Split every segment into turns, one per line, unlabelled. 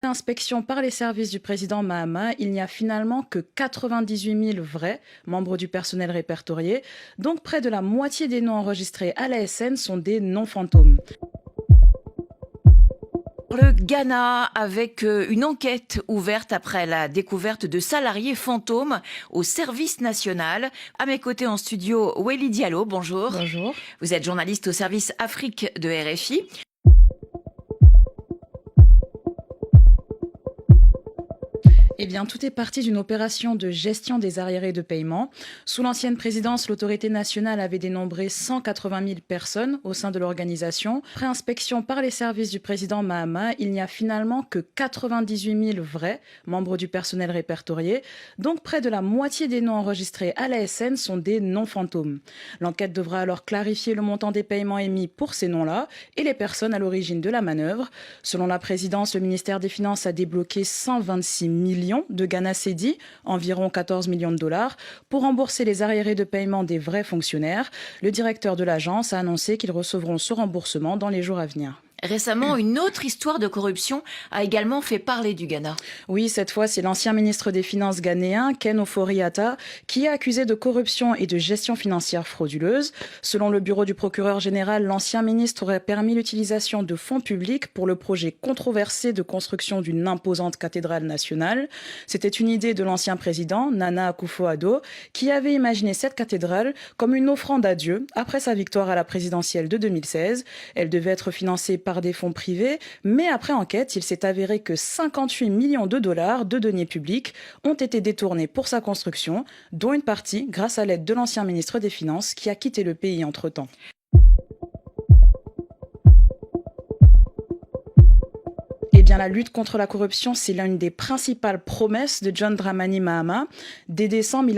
Inspection par les services du président Mahama, il n'y a finalement que 98 000 vrais membres du personnel répertorié, donc près de la moitié des noms enregistrés à l'ASN sont des noms fantômes.
Le Ghana, avec une enquête ouverte après la découverte de salariés fantômes au service national. À mes côtés en studio, Welly Diallo, bonjour.
Bonjour.
Vous êtes journaliste au service Afrique de RFI.
Eh bien, tout est parti d'une opération de gestion des arriérés de paiement. Sous l'ancienne présidence, l'autorité nationale avait dénombré 180 000 personnes au sein de l'organisation. Après inspection par les services du président Mahama, il n'y a finalement que 98 000 vrais membres du personnel répertorié. Donc, près de la moitié des noms enregistrés à l'ASN sont des noms fantômes. L'enquête devra alors clarifier le montant des paiements émis pour ces noms-là et les personnes à l'origine de la manœuvre. Selon la présidence, le ministère des Finances a débloqué 126 millions de Ghana Cedi, environ 14 millions de dollars, pour rembourser les arriérés de paiement des vrais fonctionnaires. Le directeur de l'agence a annoncé qu'ils recevront ce remboursement dans les jours à venir.
Récemment, une autre histoire de corruption a également fait parler du Ghana.
Oui, cette fois, c'est l'ancien ministre des Finances ghanéen, Ken Ofori-Atta, qui est accusé de corruption et de gestion financière frauduleuse. Selon le bureau du procureur général, l'ancien ministre aurait permis l'utilisation de fonds publics pour le projet controversé de construction d'une imposante cathédrale nationale. C'était une idée de l'ancien président, Nana Akufo-Addo, qui avait imaginé cette cathédrale comme une offrande à Dieu après sa victoire à la présidentielle de 2016. Elle devait être financée par des fonds privés, mais après enquête, il s'est avéré que 58 millions de dollars de deniers publics ont été détournés pour sa construction, dont une partie grâce à l'aide de l'ancien ministre des Finances qui a quitté le pays entre-temps. Eh bien, la lutte contre la corruption, c'est l'une des principales promesses de John Dramani Mahama. Dès décembre,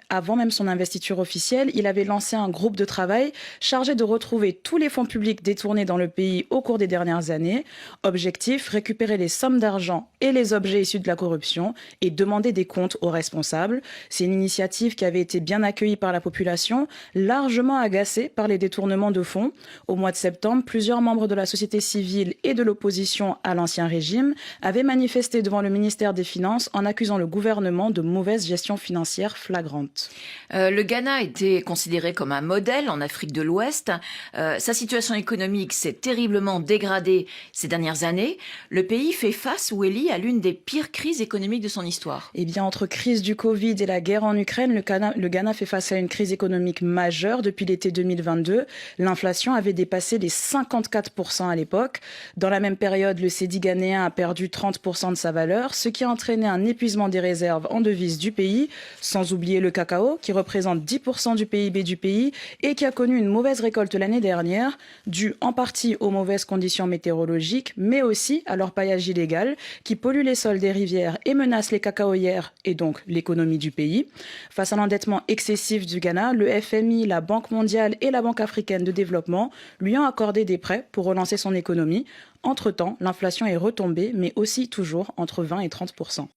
avant même son investiture officielle, il avait lancé un groupe de travail chargé de retrouver tous les fonds publics détournés dans le pays au cours des dernières années. Objectif, récupérer les sommes d'argent et les objets issus de la corruption et demander des comptes aux responsables. C'est une initiative qui avait été bien accueillie par la population, largement agacée par les détournements de fonds. Au mois de septembre, plusieurs membres de la société civile et de l'opposition à l'ancien régime avait manifesté devant le ministère des Finances en accusant le gouvernement de mauvaise gestion financière flagrante.
Le Ghana était considéré comme un modèle en Afrique de l'Ouest. Sa situation économique s'est terriblement dégradée ces dernières années. Le pays fait face, Welly, à l'une des pires crises économiques de son histoire.
Eh bien, entre crise du Covid et la guerre en Ukraine, le Ghana fait face à une crise économique majeure depuis l'été 2022. L'inflation avait dépassé les 54% à l'époque. Dans la même période, le cedi ghanéen a perdu 30% de sa valeur, ce qui a entraîné un épuisement des réserves en devises du pays, sans oublier le cacao, qui représente 10% du PIB du pays et qui a connu une mauvaise récolte l'année dernière, due en partie aux mauvaises conditions météorologiques, mais aussi à l'orpaillage illégal, qui pollue les sols des rivières et menace les cacaoyères et donc l'économie du pays. Face à l'endettement excessif du Ghana, le FMI, la Banque mondiale et la Banque africaine de développement lui ont accordé des prêts pour relancer son économie. Entre-temps, l'inflation est retombée, mais aussi toujours entre 20 et 30%.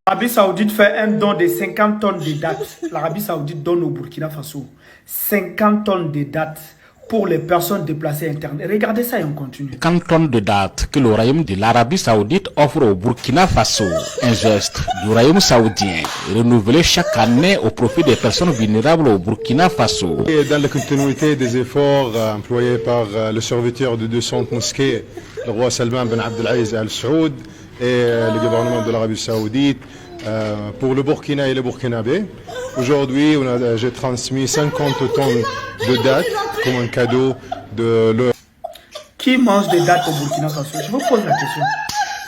L'Arabie Saoudite fait un don de 50 tonnes de dattes. L'Arabie Saoudite donne au Burkina Faso 50 tonnes de dattes pour les personnes déplacées internes. Regardez ça et on continue.
50 tonnes de dattes que le royaume de l'Arabie Saoudite offre au Burkina Faso. Un geste du royaume saoudien renouvelé chaque année au profit des personnes vulnérables au Burkina Faso.
Et dans la continuité des efforts employés par le serviteur de 200 mosquées, le roi Salman Ben Abdelaziz Al Saoud et le gouvernement de l'Arabie Saoudite, pour le Burkina et le Burkinabé. Aujourd'hui, j'ai transmis 50 tonnes de dattes comme un cadeau de leur...
Qui mange des dattes au Burkina Faso? Je vous pose la question.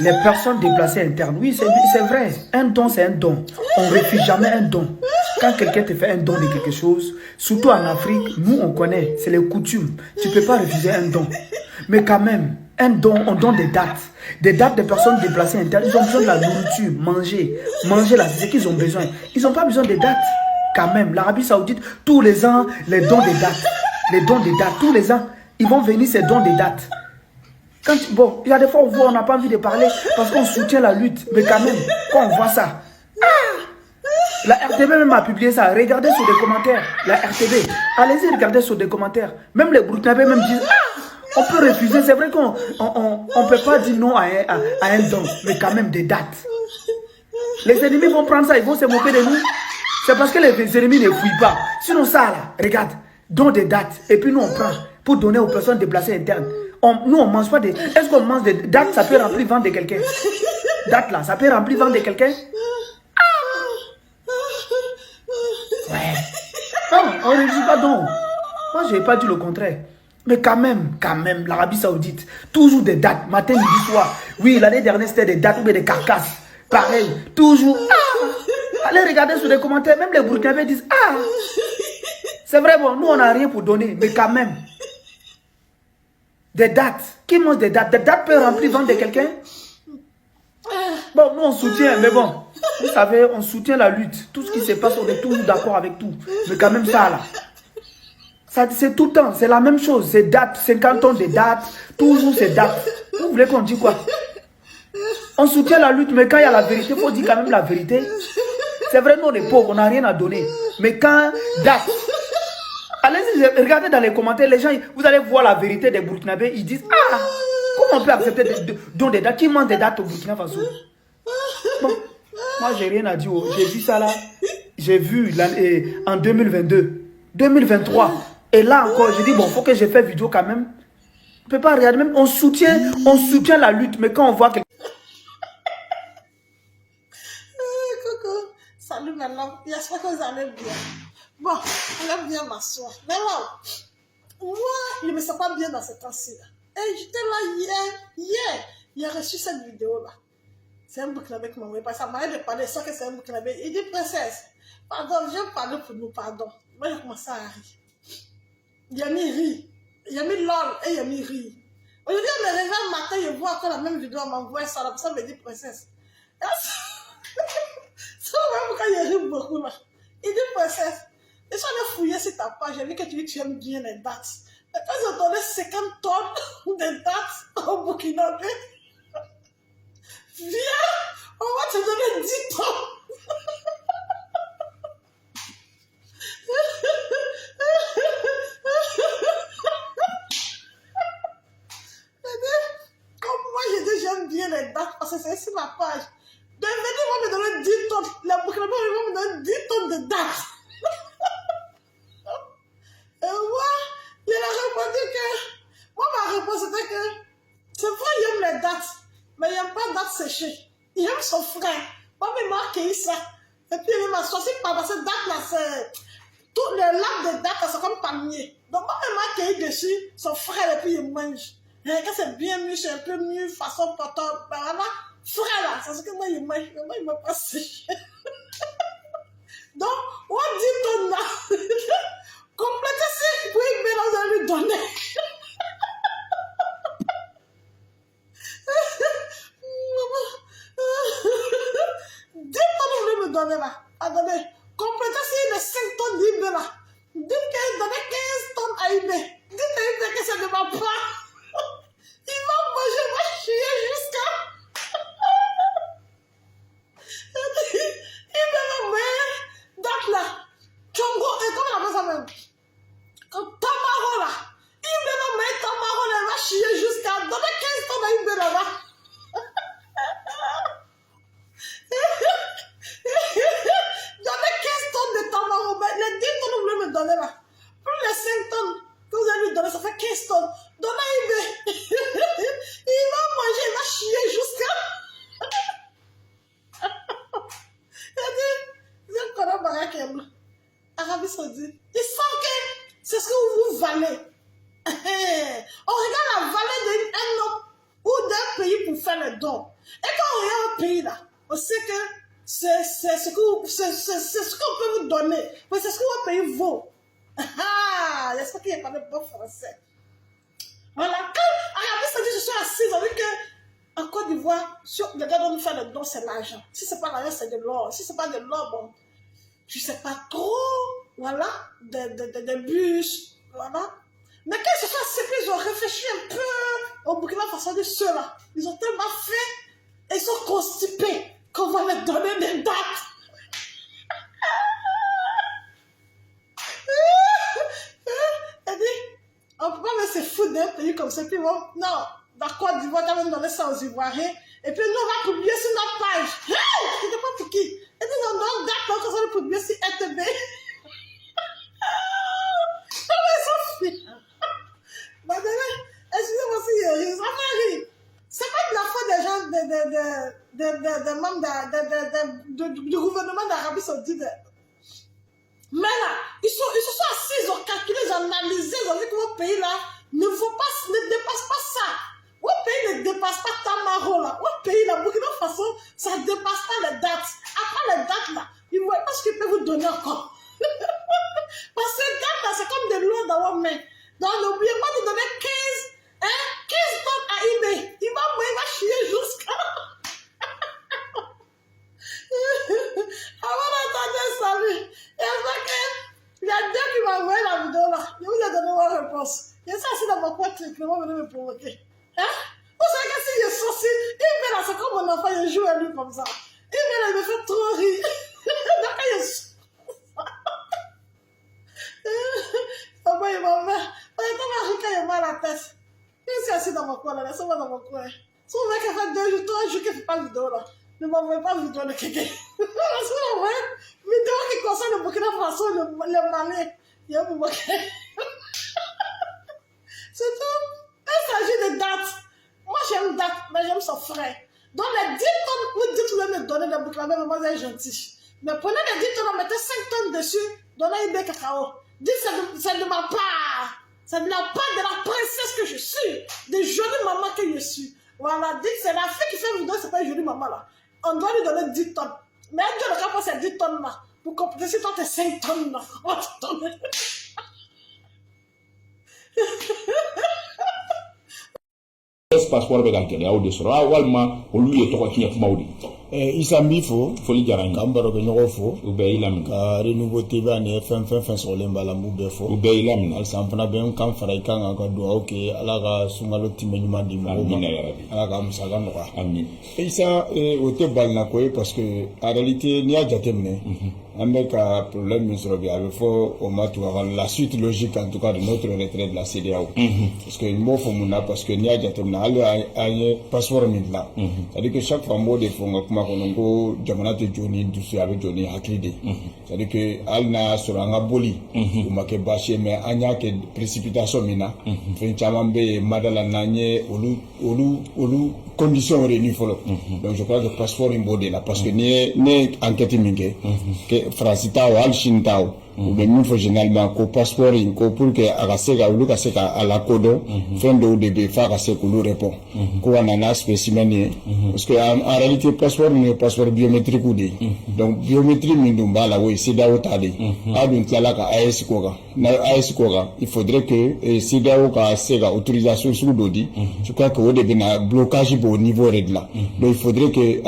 Les personnes déplacées internes, oui, c'est vrai. Un don, c'est un don. On ne refuse jamais un don. Quand quelqu'un te fait un don de quelque chose, surtout en Afrique, nous on connaît, c'est les coutumes. Tu ne peux pas refuser un don. Mais quand même, un don, on donne des dates. Des dates de personnes déplacées internes, ils ont besoin de la nourriture, manger là, c'est ce qu'ils ont besoin. Ils n'ont pas besoin de dates. Quand même, l'Arabie Saoudite, tous les ans, les dons des dates. Les dons des dates, tous les ans, ils vont venir ces dons des dates. Bon, il y a des fois où on n'a pas envie de parler parce qu'on soutient la lutte. Mais quand même, quand on voit ça, la RTB même a publié ça. Regardez sur des commentaires. La RTB, allez-y, regardez sur des commentaires. Même les Burkinabés même disent, On peut refuser, c'est vrai qu'on on peut pas dire non à un don, mais quand même des dates. Les ennemis vont prendre ça, ils vont se moquer de nous. C'est parce que les ennemis ne fouillent pas. Sinon ça là, regarde, don des dates. Et puis nous on prend pour donner aux personnes déplacées internes. Nous on mange pas des... Est-ce qu'on mange des dates, ça peut remplir ventre de quelqu'un? Date là, ça peut remplir ventre de quelqu'un? Ouais. Non, on ne dit pas donc. Moi, je n'ai pas dit le contraire. Mais quand même, l'Arabie Saoudite, toujours des dates, matin, midi, soir. Oui, l'année dernière, c'était des dates ou des carcasses. Pareil, toujours. Allez regarder sur les commentaires, même les Burkinabés disent c'est vrai, bon, nous, on n'a rien pour donner, mais quand même. Des dates. Qui mange des dates? Des dates peuvent remplir ventre de quelqu'un? Bon, nous, on soutient, mais bon. Vous savez, on soutient la lutte. Tout ce qui se passe, on est toujours d'accord avec tout. Mais quand même, ça, là. C'est tout le temps, c'est la même chose. C'est dates, 50 ans de dates, toujours ces dates. Vous voulez qu'on dise quoi? On soutient la lutte, mais quand il y a la vérité, il faut dire quand même la vérité. C'est vrai, nous, on est pauvres, on n'a rien à donner. Mais quand date, allez-y, regardez dans les commentaires, les gens, vous allez voir la vérité des Burkinabés, ils disent comment on peut accepter des dates? Qui mange des dates au Burkina Faso? Bon, moi, j'ai rien à dire. J'ai vu ça là. J'ai vu en 2022, 2023. Et là encore, je dis, bon, il faut que je fasse vidéo quand même. On ne peut pas regarder, même on soutient la lutte, mais quand on voit que...
Coucou, salut maintenant, j'espère que vous allez bien. Bon, on aime bien m'asseoir. Mais là, moi, je ne me sens pas bien dans ce temps-ci. Et j'étais là hier, j'ai reçu cette vidéo-là. C'est un Burkinabé qui m'a envoyé, parce que ça m'a de parler, ça que c'est un Burkinabé. Il dit, princesse, pardon, viens parler pour nous, pardon. Moi, j'ai commencé à rire. Il a mis rire. Il a mis lol et il a mis rire. Aujourd'hui, on me réveille le matin, je vois encore la même vidéo, on m'envoie ça, la personne me dit princesse. Ça même quand il rit beaucoup là. Il dit princesse, et ça on a fouillé sur ta page, j'ai vu que tu dis que tu aimes bien les dates. Et quand ils ont donné 50 tonnes de dates au Burkinabé, viens, on va te donner 10 tonnes. Comme moi, j'ai dit j'aime bien les dates parce que c'est sur ma page. De venir, on va me donner 10 tonnes. Les Burkinabés vont me donner 10 tonnes de dates. Et moi, il a répondu que... Moi, ma réponse était que... C'est vrai, il aime les dates. Mais il n'aime pas dates séchées. Il aime son frère. Moi, il m'a accueilli ça. Et puis, il m'a choisi par cette date-là, c'est... Tout le lac de dates, c'est comme palmier. Donc, moi, il m'a accueilli dessus, son frère, et puis il mange. Et quand c'est bien mieux, c'est un peu mieux, façon portant, voilà. Frère, là, c'est ce que moi, il mange. Moi, il m'a pas séché. Donc, on dit ton là. Complétez si vous pouvez mélanger lui donner. Dites tonnes vous me donner là. Attendez. Complétez si les 5 tonnes d'Ibé là. Dites qu'il donnait 15 tonnes à Ibé. Dites à Ibé que ça ne va pas. Il va manger, il va chier jusqu'à. Il va la mettre date là. Tchongo, et comment on appelle ça même? Tamaro là. Il va la mettre Tamaro là, il va chier jusqu'à. Donnez 15 tonnes à Ibé là-bas. Donnez 15 tonnes de Tamaro, mais les 10 tonnes vous voulez me donner là. Plus les 5 tonnes que vous allez lui donner, ça fait 15 tonnes. Donnez à Ibé. Il va manger, il va chier jusqu'à. Il a dit, vous êtes qu'on a barré Arabie Saoudite. Ils savent que c'est ce que vous valez. On regarde la valeur d'un homme ou d'un pays pour faire les dons. Et quand on regarde un pays là, on sait que c'est ce qu'on peut vous donner. Mais c'est ce que votre pays vaut. J'espère qu'il n'y a pas de bon français. Voilà, quand Arabie Saoudite, je suis assise, on dit que en Côte d'Ivoire, les gars doivent nous faire les dons, c'est l'argent. Si c'est pas l'argent, c'est de l'or. Si c'est pas de l'or, bon, je sais pas trop, voilà, des bus, voilà. Mais quand ils se sont assis, ils ont réfléchi un peu au Burkina Faso de ceux-là. Ils ont tellement fait, et ils sont constipés qu'on va leur donner des dates. Elle dit, on peut pas me se foutre d'un pays comme ça, puis bon, non, la Côte d'Ivoire, tu vas me donner ça aux Ivoiriens, et puis nous, on va publier sur notre page. Hey, je ne sais pas pour qui. Et puis non, non, d'accord, quand on va publier sur RTB. Excusez-moi si ça m'arrive. C'est pas de la faute des gens, des membres du gouvernement d'Arabie Saoudite. Mais là, ils se sont assis, ils ont calculé, ils ont analysé, ils ont vu que votre pays là ne dépasse pas ça. Votre pays ne dépasse pas Tamaro là. Votre pays là, Burkina Faso, ça ne dépasse pas les dates. Après les dates là, ils ne voient pas ce qu'ils peuvent vous donner encore. Parce que les dates là, c'est comme de l'eau dans vos mains. Donc n'oubliez pas de donner 15 tonnes à eBay. Il va chier jusqu'à... Avant d'entendre salut, et après il y a deux qui m'ont envoyé la vidéo là. Je vous ai donné ma réponse. Et ça, c'est dans mon pote qui vont venir me provoquer. Hein? Vous savez que si je suis sorti, il me là, c'est comme mon enfant, je joue à lui comme ça. Il me là, il me fait trop rire. Donc, il est papa et ma mère, il a mal à la tête. Il s'est assis dans mon coin là, laissez-moi dans mon coin. Si vous voulez qu'il fait 2 jours, 3 jours qu'il ne fait pas de vidéo là, ne m'envoyez pas de vidéo de quelqu'un. Si vous voyez une vidéo qui concerne le Burkina Faso, le Mali, il y a un moment. C'est tout. Il s'agit de dates. Moi j'aime date, mais j'aime son frère. Donc les 10 tonnes, vous dites, vous voulez me donner des Burkina, mais moi c'est gentil. Mais prenez les 10 tonnes, mettez 5 tonnes dessus, donnez des cacao. Dites c'est de ma part. C'est de la part de la princesse que je suis, de jolie maman que je suis. Voilà, dites c'est la fille qui fait vidéo, c'est pas une jolie maman là. On doit lui donner 10 tonnes. Mais elle doit le cas pour ces 10 tonnes là. Pour compléter si toi t'es 5 tonnes là. On va te donner.
passeport bɛ ka gɛlɛyaw de sɔrɔ walima olu ye tɔgɔ tiɲɛ kumaw de
Isa n b'i fo
foli diyara n ye
k'an baro kɛ ɲɔgɔn fo
u bɛɛ y'i laminɛ
ka Renouveau TV ani fɛn sɔgɔlen b'a la n b'u bɛɛ fo
u bɛɛ y'i laminɛ
halisa an fana bɛ n kan fara i kan kan ka dugawu kɛ Ala ka sunkalo tɛmɛ ɲuman di mɔgɔw ma Ala ka musaka nɔgɔya
amin
Isa o tɛ balina ko ye parce que en réalité n'i y'a jateminɛ an bɛ ka problème min sɔrɔ bi a bɛ fɔ o ma tubabukan la suite logique en tout cas de notre retrait de la CEDEAO parce que n b'o fɔ mun na parce que n'i y'a jateminɛ hali an ye passeport min dilan c'est à dire que chaque fois n b'o de fɔ n ka kuma kɔnɔ ko jamana tɛ jɔ ni dusu a bɛ jɔ ni hakili de c'est à dire que hali n'a y'a sɔrɔ an ka boli o ma kɛ baasi ye mais an y'a kɛ précipitation min na fɛn caman bɛ yen madala n'an ye olu conditions réunies fɔlɔ donc je crois que passeport in b'o de la parce que n'i ye enquête min kɛ Fransi ta o hali Chine ta o u bɛ min fɔ généralement ko passeport in ko pour que a ka se ka olu ka se ka a lakodɔn fɛn dɔw de bɛ yen f'a ka se k'olu répond ko ka na n'a spécimen ye parce que en réalité passeport ninnu ye passeport biométrique de ye donc biométrie min dun b'a la o ye CEDEAO ta de ye a dun tilala ka AES k'o kan n'a ye AES k'o kan il faudrait que CEDEAO ka se ka autorisation sugu dɔ di je crois que o de bɛ na blocage b'o niveau de la donc il faudrait que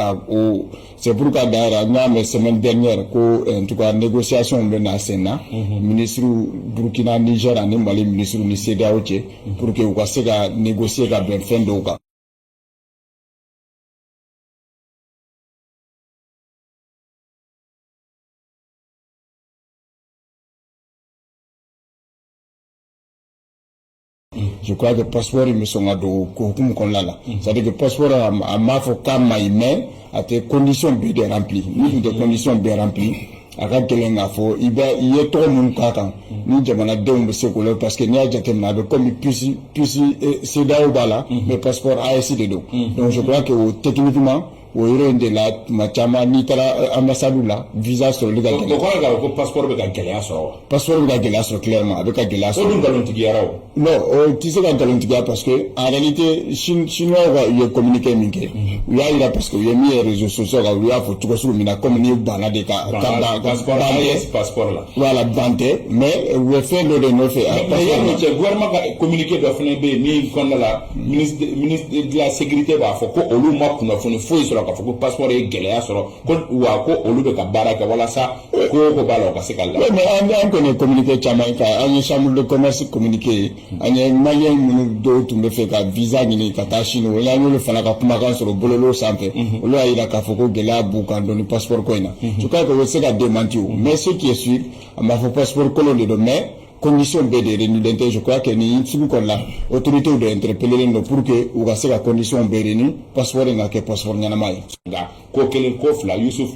c'est pourquoi d'ailleurs n y'a mɛn semaine dernière ko en tout cas négociation bɛ na sen na ministre Burkina Niger ani Mali ministre ni CEDEAO cɛ pour que u ka se ka négocier ka bɛn fɛn dɔw kan je crois que passeport in bɛ sɔn ka don o hukumu kɔnɔna la c'est à dire que passeport a m'a fɔ k'a ma ɲi mais a tɛ condition bɛɛ de rempli ni tun tɛ condition bɛɛ rempli a ka gɛlɛn k'a fɔ i ye tɔgɔ minnu k'a kan ni jamanadenw bɛ se k'o la parce que n'i y'a jateminɛ a bɛ comme puce CEDEAO b'a la mais passeport AES de don donc je crois que o techniquement o yɔrɔ in de la tuma caman n'i taara ambassade la visa sɔrɔli ka gɛlɛn. o kɔrɔ k'a fɔ ko passeport bɛ ka gɛlɛya sɔrɔ wa. passeport bɛ ka gɛlɛya sɔrɔ clairement a bɛ ka gɛlɛya sɔrɔ. o dun nkalontigiyara o. non o tɛ se ka nkalontigiya parce que en réalité chinois ka u ye communiqué min kɛ u y'a yira parce que u ye min ye réseaux sociaux kan u y'a fɔ cogo sugu min na comme n'i banna de ka ban passeport la. voilà ban tɛ mais u ye fɛn dɔ de nɔfɛ. mais yanni cɛ gouvernement ka communiqué dɔ fana bɛ yen min kɔnɔna la ministre de la sécurité b'a fɔ ko olu ma kunnafoni foyi sɔrɔ k'a fɔ ko passeport ye gɛlɛya sɔrɔ ko wa ko olu bɛ ka baara kɛ walasa ko b'a la o ka se ka la. mais an kɔni ye communiqué caman kɛ an ye chambre de commerce communiqué an ye maliyɛn minnu dɔw tun bɛ fɛ ka visa ɲini ka taa Chine o y'an y'olu fana ka kumakan sɔrɔ bɔlɔlɔ sanfɛ olu y'a yira k'a fɔ ko gɛlɛya b'u kan dɔɔni passeport ko in na je crois que o bɛ se ka démenti o mais ce qui est sûr a ma fɔ passeport kolon de don mais condition bɛɛ de réuni tɛ je crois que ni sugu kɔnɔ la autorité de interpeller no pour que u ka se ka condition bɛɛ réuni passeport in ka kɛ passeport ɲɛnama ye.
nka ko kelen ko fila Yusuf